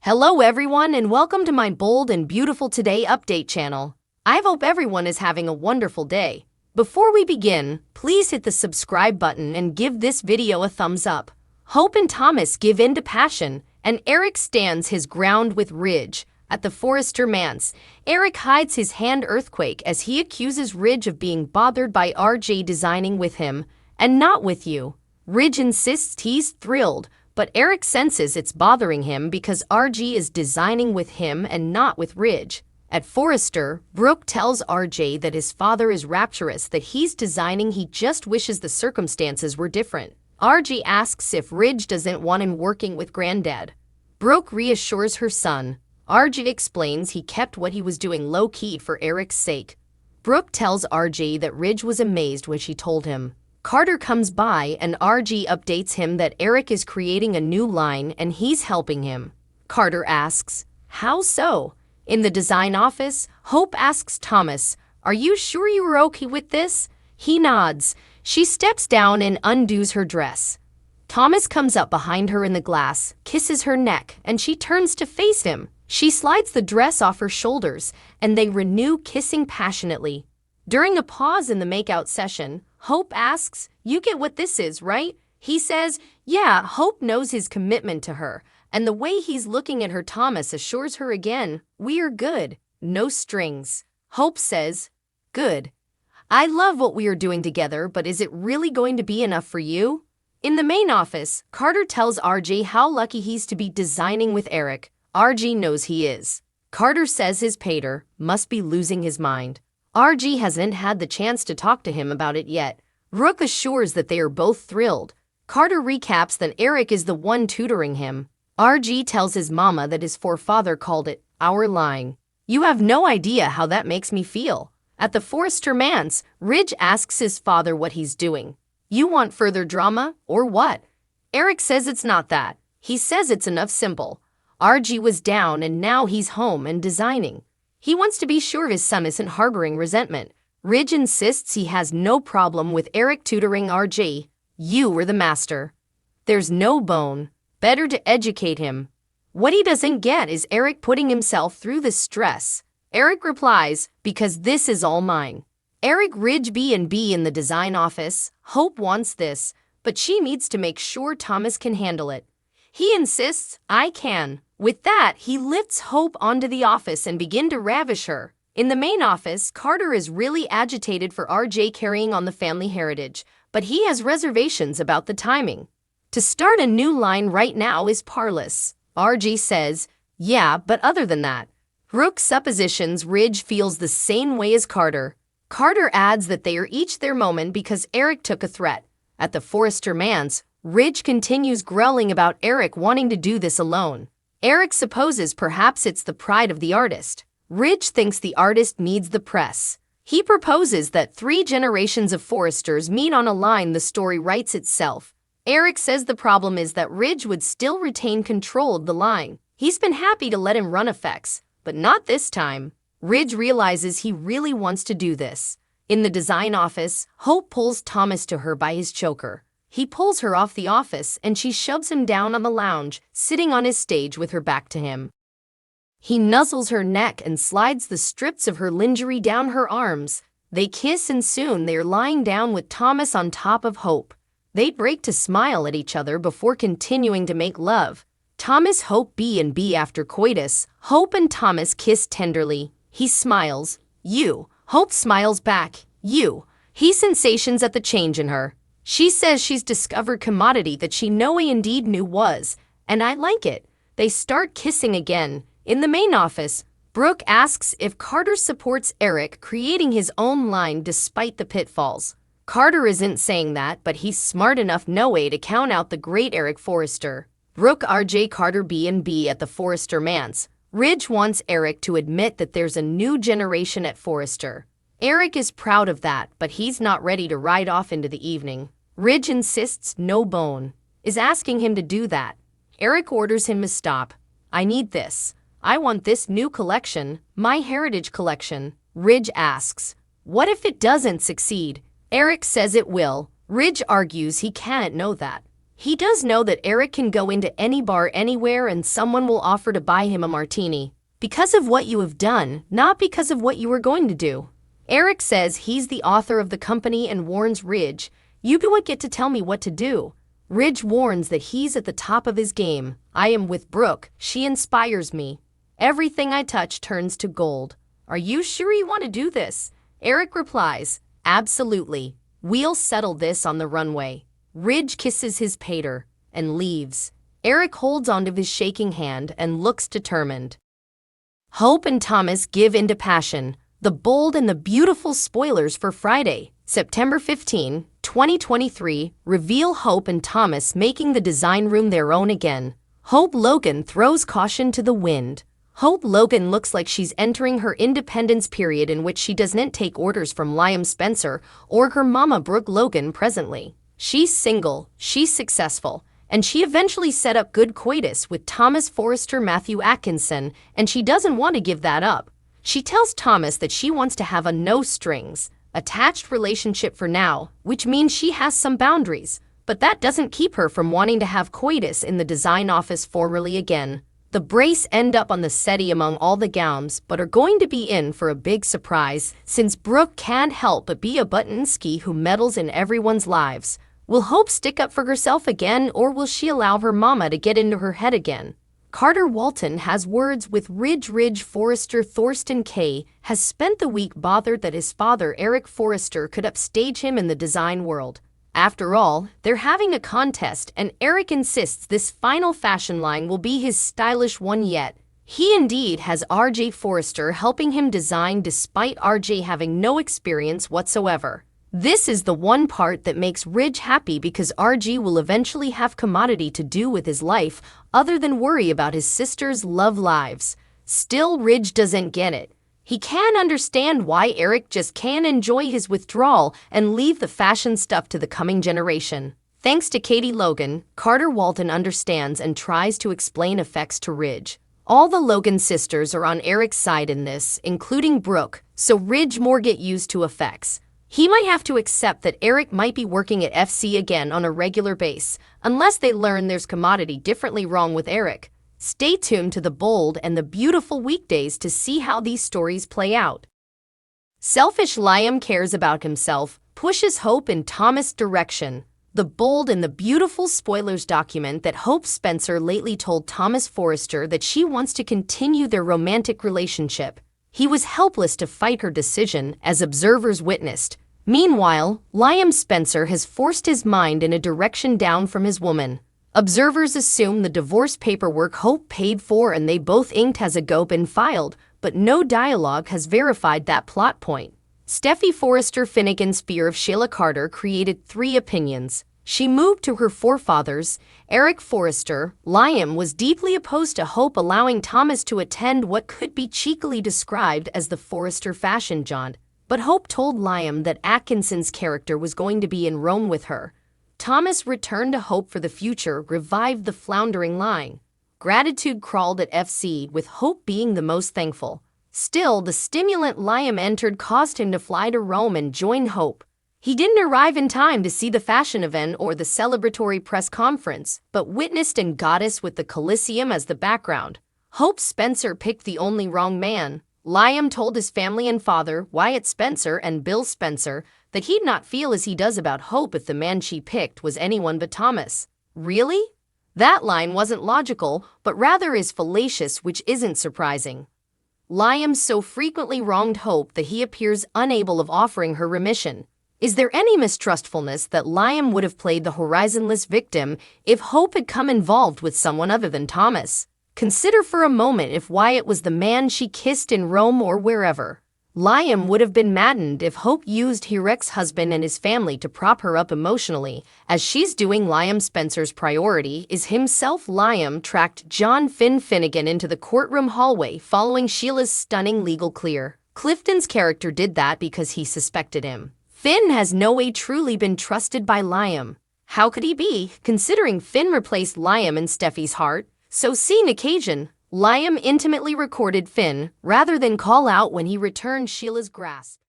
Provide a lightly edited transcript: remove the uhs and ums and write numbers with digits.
Hello everyone and welcome to my Bold and Beautiful Today update channel. I hope everyone is having a wonderful day. Before we begin, please hit the subscribe button and give this video a thumbs up. Hope and Thomas give in to passion, and Eric stands his ground with Ridge. At the Forrester manse, Eric hides his hand earthquake as he accuses Ridge of being bothered by RJ designing with him, and not with you. Ridge insists he's thrilled, but Eric senses it's bothering him because RJ is designing with him and not with Ridge. At Forrester, Brooke tells RJ that his father is rapturous, that he's designing, he just wishes the circumstances were different. RJ asks if Ridge doesn't want him working with Granddad. Brooke reassures her son. RJ explains he kept what he was doing low-key for Eric's sake. Brooke tells RJ that Ridge was amazed when she told him. Carter comes by and RJ updates him that Eric is creating a new line and he's helping him. Carter asks, "How so?" In the design office, Hope asks Thomas, "Are you sure you were okay with this?" He nods. She steps down and undoes her dress. Thomas comes up behind her in the glass, kisses her neck, and she turns to face him. She slides the dress off her shoulders, and they renew kissing passionately. During a pause in the makeout session, Hope asks, "You get what this is, right?" He says, "Yeah." Hope knows his commitment to her, and the way he's looking at her, Thomas assures her again, "We are good. No strings." Hope says, "Good. I love what we are doing together, but is it really going to be enough for you?" In the main office, Carter tells RJ how lucky he's to be designing with Eric. RJ knows he is. Carter says his pater must be losing his mind. RJ hasn't had the chance to talk to him about it yet. Brooke assures that they are both thrilled. Carter recaps that Eric is the one tutoring him. RJ tells his mama that his forefather called it our line. "You have no idea how that makes me feel." At the Forrester manse, Ridge asks his father what he's doing. "You want further drama, or what?" Eric says it's not that. He says it's enough simple. RJ was down and now he's home and designing. He wants to be sure his son isn't harboring resentment. Ridge insists he has no problem with Eric tutoring RJ. "You were the master. There's no bone. Better to educate him." What he doesn't get is Eric putting himself through the stress. Eric replies, "Because this is all mine." Eric Ridge B&B in the design office. Hope wants this, but she needs to make sure Thomas can handle it. He insists, "I can." With that, he lifts Hope onto the office and begin to ravish her. In the main office, Carter is really agitated for RJ carrying on the family heritage, but he has reservations about the timing. To start a new line right now is parlous. RJ says, "Yeah, but other than that." Brooke suppositions Ridge feels the same way as Carter. Carter adds that they are each their moment because Eric took a threat. At the Forrester manse, Ridge continues growling about Eric wanting to do this alone. Eric supposes perhaps it's the pride of the artist. Ridge thinks the artist needs the press. He proposes that 3 generations of Forresters meet on a line, the story writes itself. Eric says the problem is that Ridge would still retain control of the line. He's been happy to let him run effects, but not this time. Ridge realizes he really wants to do this. In the design office, Hope pulls Thomas to her by his choker. He pulls her off the office and she shoves him down on the lounge, sitting on his stage with her back to him. He nuzzles her neck and slides the strips of her lingerie down her arms. They kiss and soon they are lying down with Thomas on top of Hope. They break to smile at each other before continuing to make love. Thomas Hope B&B after coitus. Hope and Thomas kiss tenderly. He smiles. "You." Hope smiles back. "You." He sensations at the change in her. She says she's discovered commodity that she indeed knew was, and I like it. They start kissing again. In the main office, Brooke asks if Carter supports Eric creating his own line despite the pitfalls. Carter isn't saying that, but he's smart enough no way to count out the great Eric Forrester. Brooke RJ Carter B&B at the Forrester manse. Ridge wants Eric to admit that there's a new generation at Forrester. Eric is proud of that, but he's not ready to ride off into the evening. Ridge insists no bone, is asking him to do that. Eric orders him to stop. "I need this. I want this new collection, my heritage collection." Ridge asks, "What if it doesn't succeed?" Eric says it will. Ridge argues he can't know that. He does know that Eric can go into any bar anywhere and someone will offer to buy him a martini. Because of what you have done, not because of what you were going to do. Eric says he's the author of the company and warns Ridge, "You don't get to tell me what to do." Ridge warns that he's at the top of his game. "I am with Brooke, she inspires me. Everything I touch turns to gold. Are you sure you want to do this?" Eric replies, "Absolutely. We'll settle this on the runway." Ridge kisses his pater and leaves. Eric holds onto his shaking hand and looks determined. Hope and Thomas give into passion. The bold and the beautiful spoilers for Friday, September 15, 2023, reveal Hope and Thomas making the design room their own again. Hope Logan throws caution to the wind. Hope Logan looks like she's entering her independence period in which she doesn't take orders from Liam Spencer or her mama Brooke Logan presently. She's single, she's successful, and she eventually set up good coitus with Thomas Forrester Matthew Atkinson, and she doesn't want to give that up. She tells Thomas that she wants to have a no-strings, attached relationship for now, which means she has some boundaries, but that doesn't keep her from wanting to have coitus in the design office formerly again. The brace end up on the settee among all the gowns, but are going to be in for a big surprise, since Brooke can't help but be a Buttonski who meddles in everyone's lives. Will Hope stick up for herself again, or will she allow her mama to get into her head again? Carter Walton has words with Ridge Forrester. Thorsten K. has spent the week bothered that his father Eric Forrester could upstage him in the design world. After all, they're having a contest and Eric insists this final fashion line will be his stylish one yet. He indeed has RJ Forrester helping him design despite RJ having no experience whatsoever. This is the one part that makes Ridge happy because RG will eventually have commodity to do with his life other than worry about his sister's love lives. Still, Ridge doesn't get it. He can't understand why Eric just can't enjoy his withdrawal and leave the fashion stuff to the coming generation. Thanks to Katie Logan, Carter Walton understands and tries to explain effects to Ridge. All the Logan sisters are on Eric's side in this, including Brooke, so Ridge more get used to effects. He might have to accept that Eric might be working at FC again on a regular base, unless they learn there's commodity differently wrong with Eric. Stay tuned to the bold and the beautiful weekdays to see how these stories play out. Selfish Liam cares about himself, pushes Hope in Thomas' direction. The bold and the beautiful spoilers document that Hope Spencer lately told Thomas Forrester that she wants to continue their romantic relationship. He was helpless to fight her decision, as observers witnessed. Meanwhile, Liam Spencer has forced his mind in a direction down from his woman. Observers assume the divorce paperwork Hope paid for and they both inked has a go been filed, but no dialogue has verified that plot point. Steffi Forrester Finnegan's fear of Sheila Carter created 3 opinions. She moved to her forefathers. Eric Forrester, Liam was deeply opposed to Hope allowing Thomas to attend what could be cheekily described as the Forrester fashion jaunt, but Hope told Liam that Atkinson's character was going to be in Rome with her. Thomas returned to Hope for the future, revived the floundering line. Gratitude crawled at FC, with Hope being the most thankful. Still, the stimulant Liam entered caused him to fly to Rome and join Hope. He didn't arrive in time to see the fashion event or the celebratory press conference, but witnessed and goddess with the Colosseum as the background. Hope Spencer picked the only wrong man. Liam told his family and father, Wyatt Spencer and Bill Spencer, that he'd not feel as he does about Hope if the man she picked was anyone but Thomas. Really? That line wasn't logical, but rather is fallacious, which isn't surprising. Liam so frequently wronged Hope that he appears unable of offering her remission. Is there any mistrustfulness that Liam would have played the horizonless victim if Hope had come involved with someone other than Thomas? Consider for a moment if Wyatt was the man she kissed in Rome or wherever. Liam would have been maddened if Hope used her ex-husband and his family to prop her up emotionally, as she's doing. Liam Spencer's priority is himself. Liam tracked John Finnegan into the courtroom hallway following Sheila's stunning legal clear. Clifton's character did that because he suspected him. Finn has no way truly been trusted by Liam. How could he be, considering Finn replaced Liam in Steffi's heart? So seeing occasion, Liam intimately recorded Finn, rather than call out when he returned Sheila's grasp.